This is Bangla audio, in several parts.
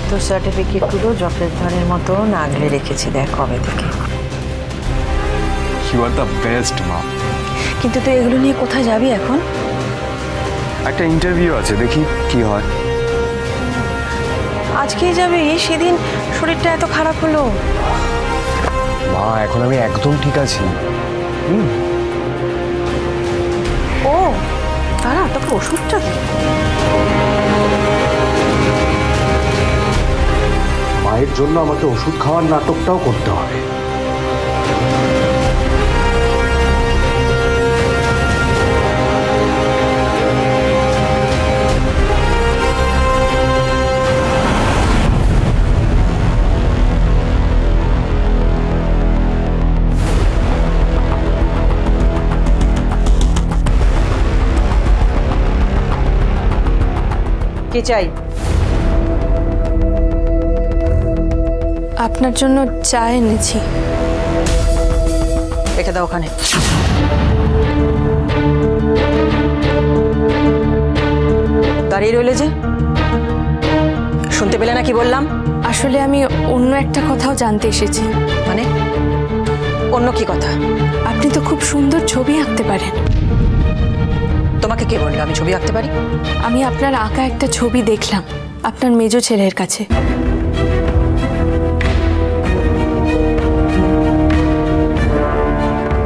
তোর সার্টিফিকেটগুলো জপের ধরের মতো আগলে রেখেছি, দেখ কবে থেকে। ইউ আর দ্য বেস্ট মা। কিন্তু তুই এগুলো নিয়ে কোথায় যাবি এখন? একটা ইন্টারভিউ আছে, দেখি কি হয়। আজকেই যাবি? সেদিন শরীরটা এত খারাপ হলো। মা এখন আমি একদম ঠিক আছি। ও তারা তোকে ওষুধটা দে। মায়ের জন্য আমাকে ওষুধ খাওয়ার নাটকটাও করতে হবে। কি চাই? আপনার জন্য চা এনেছি। রেখে দাও ওখানে। দাঁড়িয়ে রইলে যে, শুনতে পেলে না কি বললাম? আসলে আমি অন্য একটা কথাও জানতে এসেছি। মানে অন্য কি কথা? আপনি তো খুব সুন্দর ছবি আঁকতে পারেন। তোমাকে কে বললো আমি ছবি আঁকতে পারি? আমি আপনার আঁকা একটা ছবি দেখলাম আপনার মেজো ছেলের কাছে।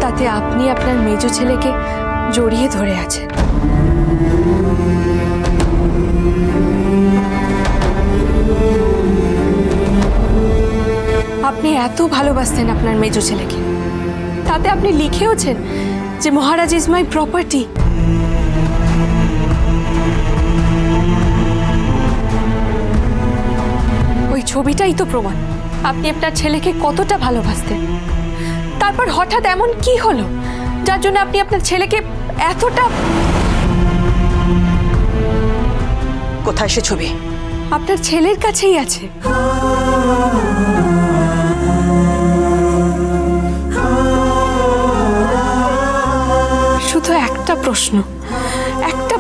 তাতে আপনি আপনার মেজো ছেলেকে জড়িয়ে ধরে আছেন। আপনি এত ভালোবাসতেন আপনার মেজো ছেলেকে, তাতে আপনি লিখেওছেন যে মহারাজ ইজ মাই প্রপার্টি। ওই ছবিটাই তো প্রমাণ আপনি আপনার ছেলেকে কতটা ভালোবাসতেন। তারপর হঠাৎ এমন কি হলো যার জন্য আপনি আপনার ছেলেকে এতটা... কোথায় সে ছবি? আপনার ছেলের কাছেই আছে। শুধু একটা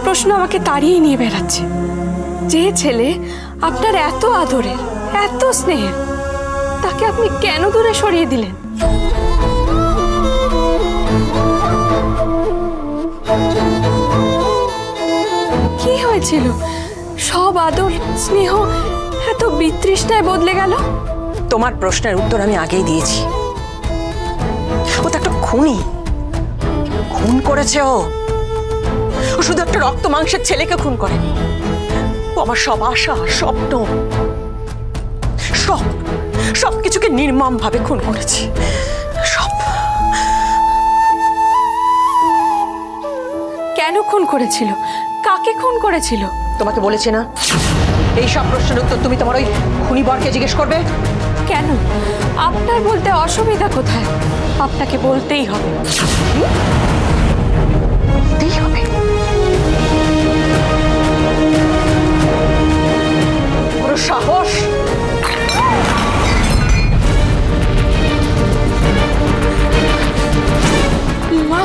প্রশ্ন আমাকে তাড়িয়ে নিয়ে বেড়াচ্ছে। যে ছেলে আপনার এত আদরের, এত স্নেহের, তাকে আপনি কেন দূরে সরিয়ে দিলেন? কি হয়েছিল? সব আদর স্নেহ এত বিতৃষ্ণায় বদলে গেল। তোমার প্রশ্নের উত্তর আমি আগেই দিয়েছি। ও তো একটা খুনি। খুন করেছে ও শুধু একটা রক্ত মাংসের ছেলেকে খুন করেনি। ও আমার সব আশা, স্বপ্ন, সব কিছুকে নির্মম ভাবে খুন করেছে। সব। কেন খুন করেছিল? কাকে খুন করেছিল? তোমাকে বলেছি না, এই সব প্রশ্নের উত্তর তুমি তোমার ওই খুনি বরকে জিজ্ঞেস করবে। কেন? আপনার বলতে অসুবিধা কোথায়? আপনাকে বলতেই হবে। বলতেই হবে? বড় সাহস! মা,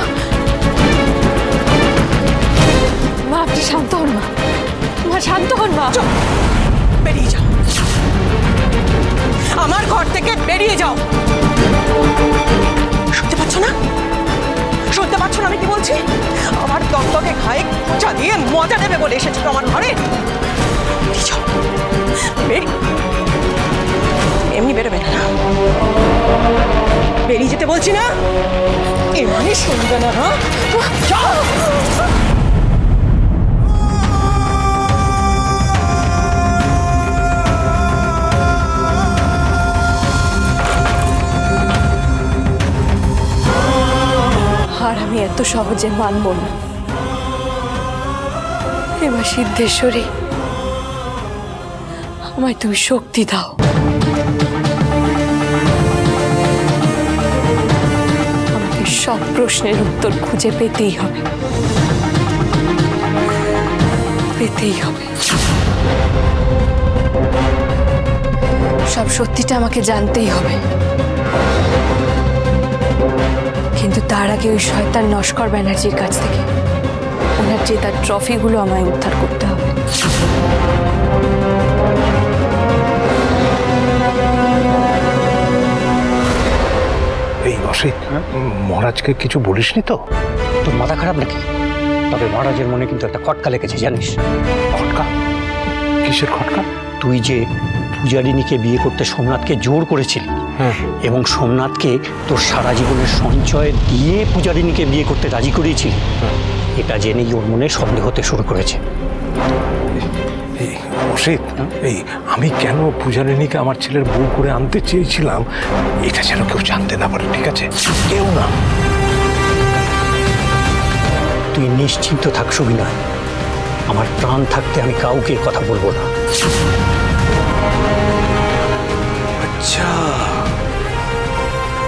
মা আপনি শান্ত হন। মা শান্ত হন। মা বেরিয়ে যাও, আমার ঘর থেকে বেরিয়ে যাও। শুনতে পাচ্ছ না? শুনতে পাচ্ছ না আমি কি বলছি? আমার দন্তকে ঘায়ে খোঁচা দিয়ে মজা নেবে বলে এসেছো তো আমার ঘরে। বেরিয়ে যাও। এমনি বেরোবে না। বেরিয়ে যেতে বলছি না? এমনি শুনবে না? হ্যাঁ, যাও। আর আমি এত সহজে মানব না। এবার সিদ্ধেশ্বরী, আমায় তুমি শক্তি দাও। আমাকে সব প্রশ্নের উত্তর খুঁজে পেতেই হবে। সব সত্যিটা আমাকে জানতেই হবে। কিন্তু তার আগে ওই শয়তান নস্কর ব্যানার্জির কাছ থেকে ওনার জেতার ট্রফিগুলো আমায় উদ্ধার করতে হবে। অসিত, মহারাজকে কিছু বলিসনি তো? তোর মাথা খারাপ নাকি? তবে মহারাজের মনে কিন্তু একটা খটকা লেগেছে, জানিস? খটকা? কিসের খটকা? তুই যে পূজারিনীকে বিয়ে করতে সোমনাথকে জোর করেছিলি, এবং সোমনাথকে তোর সারা জীবনের সঞ্চয় দিয়ে পূজারিনীকে বিয়ে করতে রাজি করিয়েছিলি, এটা জেনেই ওর মনে সন্দেহ হতে শুরু করেছে। এই অসিত, এই আমি কেন পূজারিনীকে আমার ছেলের বউ করে আনতে চেয়েছিলাম এটা যেন কেউ জানতে না পারে, ঠিক আছে? কেউ না। তুই নিশ্চিন্ত থাক সুবিনা, আমার প্রাণ থাকতে আমি কাউকে কথা বলবো না। আচ্ছা,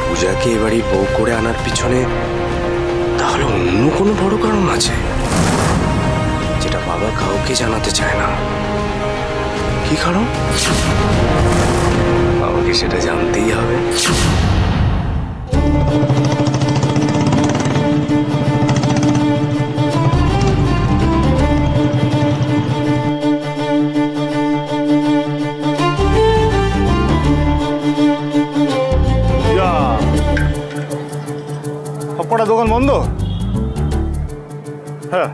পূজাকে এবারই বউ করে আনার পিছনে তাহলে অন্য কোনো বড় কারণ আছে, যেটা বাবা কাউকে জানাতে চায় না। কি কারণ? আমাকে সেটা জানতেই হবে। সবকটা দোকান বন্ধ? হ্যাঁ,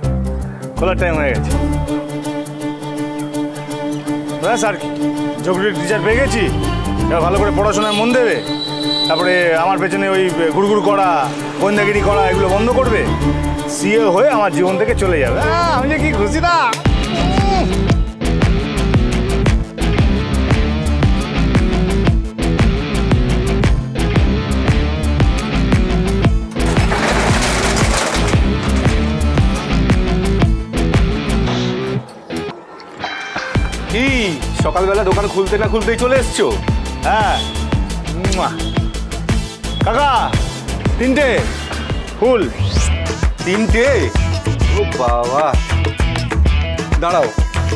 খোলার টাইম হয়ে গেছে। ব্যাস আর কি, জোগ্রাফির টিচার পেয়ে গেছি, এবার ভালো করে পড়াশোনায় মন দেবে, তারপরে আমার পেছনে ওই গুড়গুড় করা, গোয়েন্দাগিরি করা এগুলো বন্ধ করবে, সিএ হয়ে আমার জীবন থেকে চলে যাবে। আমি যে কি খুশি না! কি সকালবেলা দোকান খুলতে না খুলতেই চলে এসছো? হ্যাঁ, কাকা 3টে ফুল। 3টে? ও বাবা, দাঁড়াও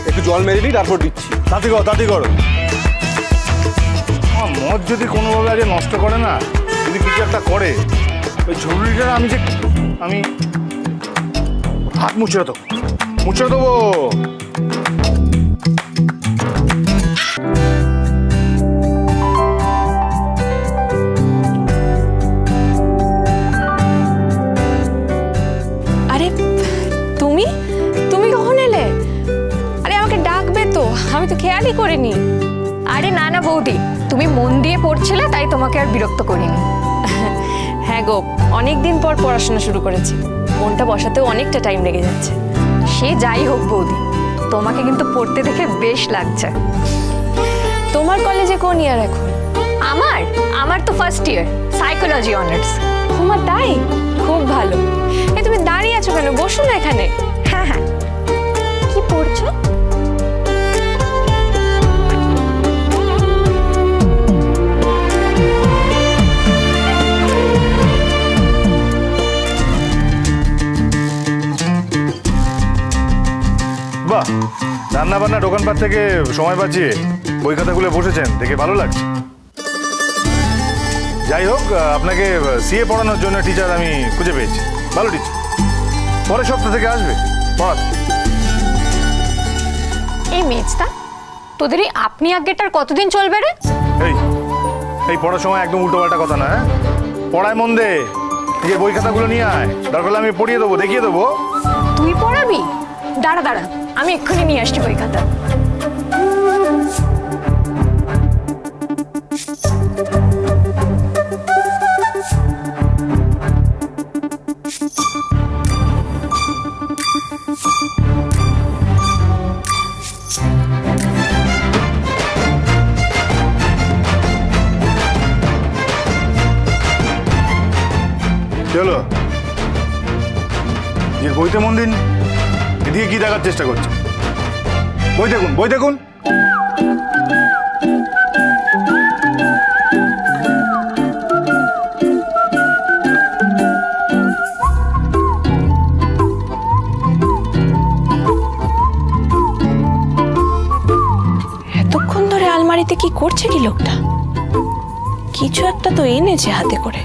একটু জল মেরে নিই, তারপর দিচ্ছি। তাড়াতাড়ি করো। আমার মদ যদি কোনোভাবে আজ নষ্ট করে না, যদি কিছু একটা করে, ওই ঝুড়িটা আমি হাত মুছে দেবো। আরে তুমি তুমি কখন এলে? আরে আমাকে ডাকবে তো, আমি তো খেয়ালই করিনি। আরে না না বৌদি, তুমি মন দিয়ে পড়ছিলে তাই তোমাকে আর বিরক্ত করিনি। হ্যাঁ গো, অনেক দিন পর পড়াশোনা শুরু করেছি, মনটা বসাতেও অনেকটা টাইম লেগে যাচ্ছে। সে যাই হোক বৌদি, তোমাকে কিন্তু পড়তে দেখে বেশ লাগছে। তোমার কলেজে কোন ইয়ার এখন? আমার আমার তো ফার্স্ট ইয়ার, সাইকোলজি অনার্স। তোমার তাই? খুব ভালো। এই তুমি দাঁড়িয়ে আছো কেন? বসো না এখানে। হ্যাঁ হ্যাঁ, কি পড়ছো? বাহ, রান্না বান্না দোকানপাট থেকে সময় বাঁচিয়ে বই খাতাগুলো বসেছেন, দেখে ভালো লাগছে। যাই হোক, আপনাকে সিএ পড়ানোর জন্য টিচার আমি খুঁজে পেয়েছি, ভালো টিচার। পরের সপ্তাহ থেকে আসবে পড়াতে। এই মেজদা, তোদের এই আপনি আজ্ঞেটার কতদিন চলবে রে? এই পড়ার সময় একদম উল্টোপাল্টা কথা না, হ্যাঁ? পড়ায় মন দে, নিজের বই খাতাগুলো নিয়ে আয়, দরকার হলে আমি পড়িয়ে দেবো, দেখিয়ে দেবো। তুই পড়াবি? দাঁড়া দাঁড়া, আমি এক্ষুনি নিয়ে আসছি বই খাতা। চলো, যে বইতে মন দিন, এদিকে কি দেখার চেষ্টা করছে? বই দেখুন, বই দেখুন। এতক্ষণ ধরে আলমারিতে কি করছে কি লোকটা? কিছু একটা তো এনেছে হাতে করে,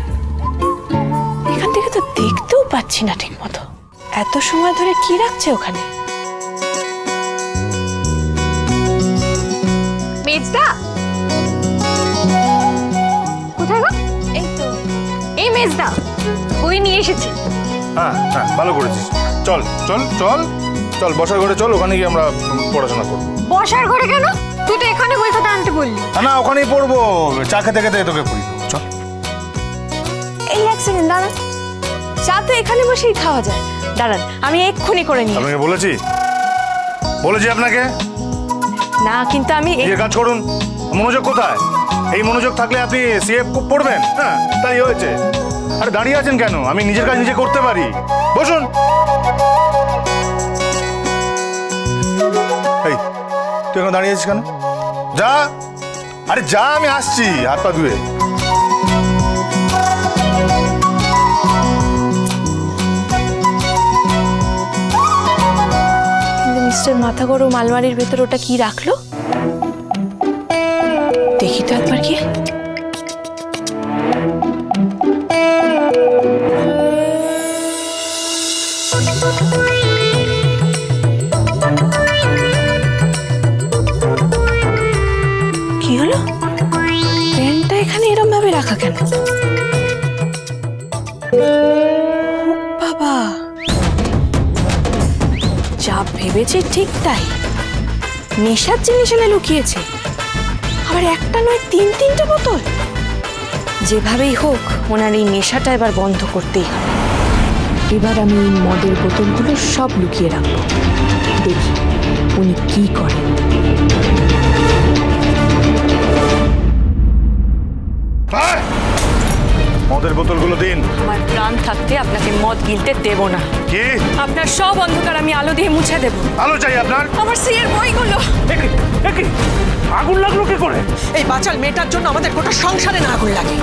এখান থেকে তো দেখতেও পাচ্ছি না ঠিক মতো। এত সময় ধরে কি রাখছে ওখানে? মেজদা কোথায় গো? এই তো। এই মেজদা, বই নিয়ে এসেছি। হ্যাঁ হ্যাঁ, ভালো করেছিস। চল চল চল চল, বসার ঘরে চল, ওখানে গিয়ে আমরা পড়াশোনা করবো। বসার ঘরে কেন? তুই তো এখানে বই খাতা আনতে বললি। না ওখানেই পড়বো, চা খেতে খেতে তোকে পড়ি দেবো। চল। এই এক সেকেন্ড দাঁড়ান, চা তো এখানে বসেই খাওয়া যায়। দাঁড়ান, আমি এক্ষুনি করে নিই। আপনাকে বলেছি আপনাকে না কিন্তু আমি নিজের কাজ করুন। মনোযোগ কোথায়? এই মনোযোগ থাকলে আপনি সিএফ পড়বেন। হ্যাঁ, তাই হয়েছে। আরে দাঁড়িয়ে আছেন কেন? আমি নিজের কাজ নিজে করতে পারি। বসুন। এই, তুই এখন দাঁড়িয়ে আছিস কেন? যা, আরে যা, আমি আসছি হাত পা ধুয়ে। মিস্টার মাথা গরম আলমারির ভেতর ওটা কি রাখলো দেখি তো একবার কি। কি হলো? পেনটা এখানে এরম ভাবে রাখা কেন? বাবা, যা ভেবেছি ঠিক তাই। নেশার জিনিস এনে লুকিয়েছে, আবার একটা নয় তিনটা বোতল। যেভাবেই হোক ওনার এই নেশাটা এবার বন্ধ করতেই হবে। এবার আমি এই মদের বোতলগুলো সব লুকিয়ে রাখবো, দেখি উনি কি করেন। মদের বোতলগুলো দিন। আমার প্রাণ থাকতে আপনাকে মদ গিলতে দেব না। কি? আপনার সব অন্ধকার আমি আলো দিয়ে মুছে দেব। আলো চাই আপনার? আমার সিয়ের বইগুলো। আগুন লাগলো কি করে? এই বাচাল মেয়েটার জন্য আমাদের গোটা সংসারে না আগুন লাগে।